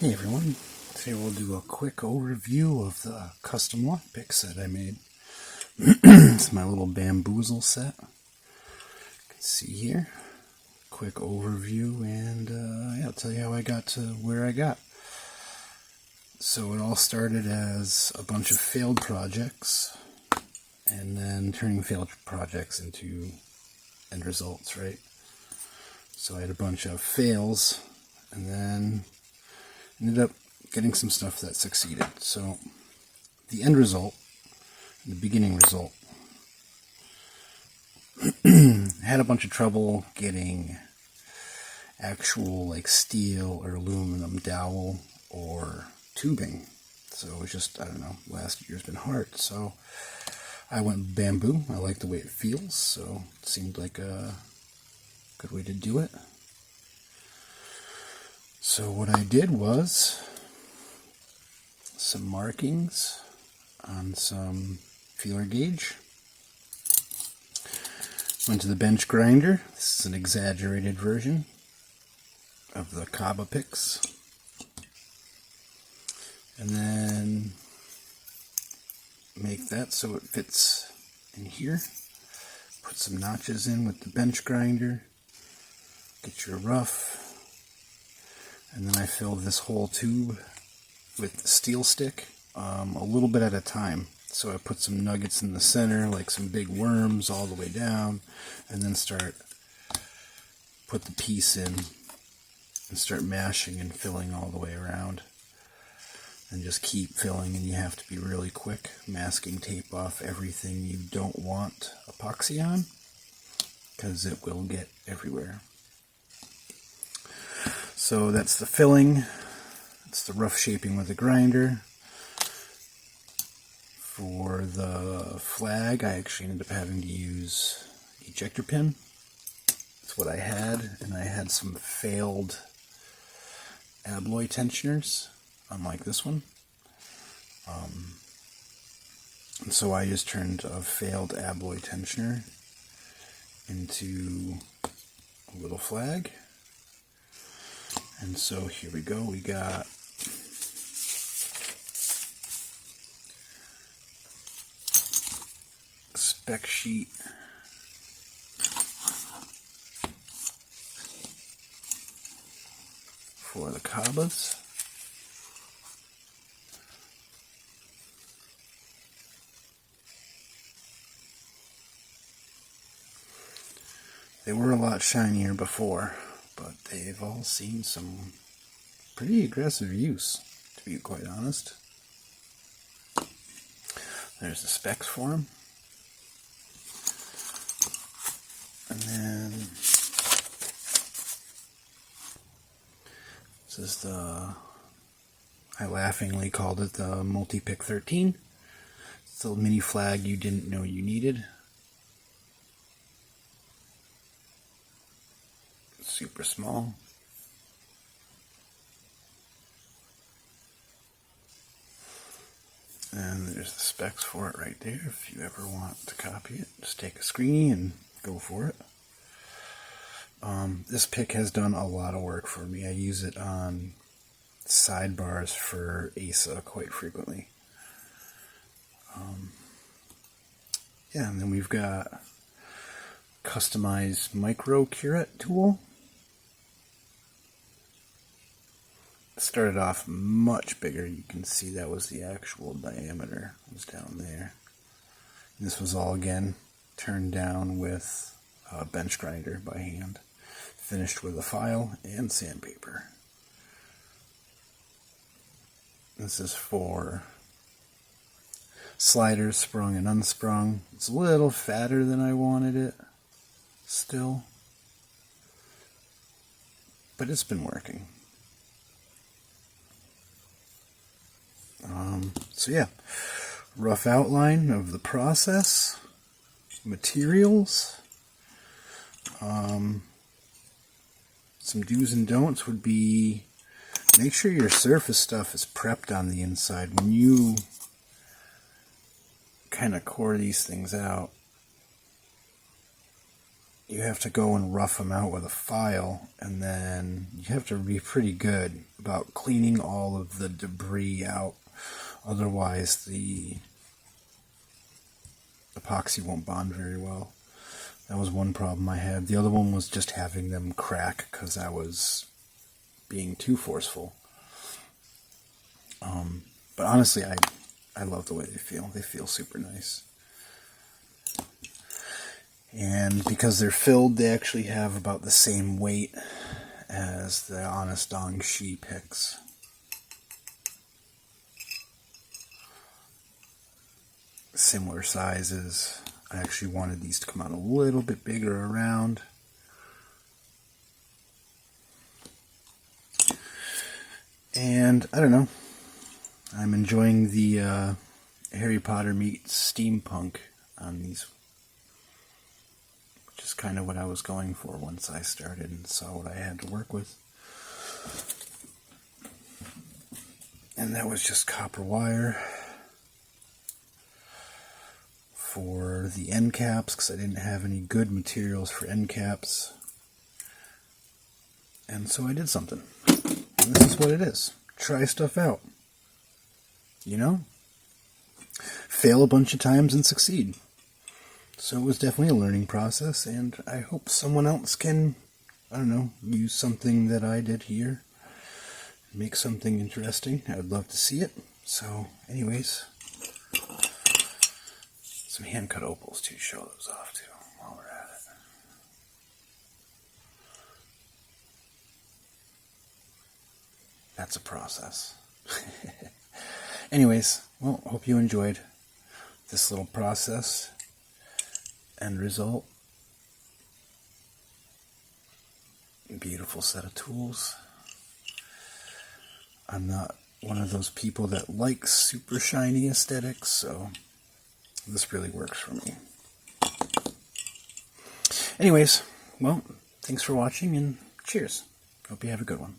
Hey everyone, today we'll do a quick overview of the custom lockpick set I made. It's my little bamboozle set. You can see here, quick overview, and I'll tell you how I got to where I got. So it all started as a bunch of failed projects, and then turning failed projects into end results, right? So I had a bunch of fails, and then ended up getting some stuff that succeeded. So the end result, the beginning result, had a bunch of trouble getting actual like steel or aluminum dowel or tubing. So it was just, I don't know, last year's been hard. So I went bamboo. I like the way it feels, so it seemed like a good way to do it. So what I did was some markings on some feeler gauge. Went to the bench grinder. This is an exaggerated version of the Kaba picks. And then make that so it fits in here. Put some notches in with the bench grinder. Get your rough. And then I filled this whole tube with steel stick, a little bit at a time. So I put some nuggets in the center, like some big worms all the way down, and then put the piece in and start mashing and filling all the way around. And just keep filling, and you have to be really quick, masking tape off everything you don't want epoxy on, because it will get everywhere. So that's the filling. It's the rough shaping with the grinder. For the flag, I actually ended up having to use ejector pin. That's what I had, and I had some failed alloy tensioners, unlike this one. And so I just turned a failed alloy tensioner into a little flag. And so here we go, we got a spec sheet for the Kabas. They were a lot shinier before, but they've all seen some pretty aggressive use, to be quite honest. There's the specs for them. And then this is I laughingly called it the Multi-Pick 13. It's the mini flag you didn't know you needed. Super small. And there's the specs for it right there. If you ever want to copy it, just take a screenie and go for it. This pick has done a lot of work for me. I use it on sidebars for ASA quite frequently. Yeah, and then we've got customized micro curette tool. Started off much bigger. You can see that was the actual diameter. It was down there. And this was all again turned down with a bench grinder by hand. Finished with a file and sandpaper. This is for sliders sprung and unsprung. It's a little fatter than I wanted it still, but it's been working. So yeah, rough outline of the process, materials. Some do's and don'ts would be make sure your surface stuff is prepped on the inside. When you kind of core these things out, you have to go and rough them out with a file, and then you have to be pretty good about cleaning all of the debris out. Otherwise, the epoxy won't bond very well. That was one problem I had. The other one was just having them crack because I was being too forceful. But honestly, I love the way they feel. They feel super nice. And because they're filled, they actually have about the same weight as the Honest Dong Shi picks. Similar sizes. I actually wanted these to come out a little bit bigger around. And I don't know. I'm enjoying the Harry Potter meets steampunk on these, which is kind of what I was going for once I started and saw what I had to work with. And that was just copper wire for the end caps, because I didn't have any good materials for end caps. And so I did something. And this is what it is. Try stuff out. You know? Fail a bunch of times and succeed. So it was definitely a learning process, and I hope someone else can, I don't know, use something that I did here. Make something interesting. I would love to see it. So, anyways, some hand-cut opals to show those off too while we're at it. That's a process. Anyways, well, hope you enjoyed this little process. End result. Beautiful set of tools. I'm not one of those people that likes super shiny aesthetics, so this really works for me. Anyways, well, thanks for watching and cheers. Hope you have a good one.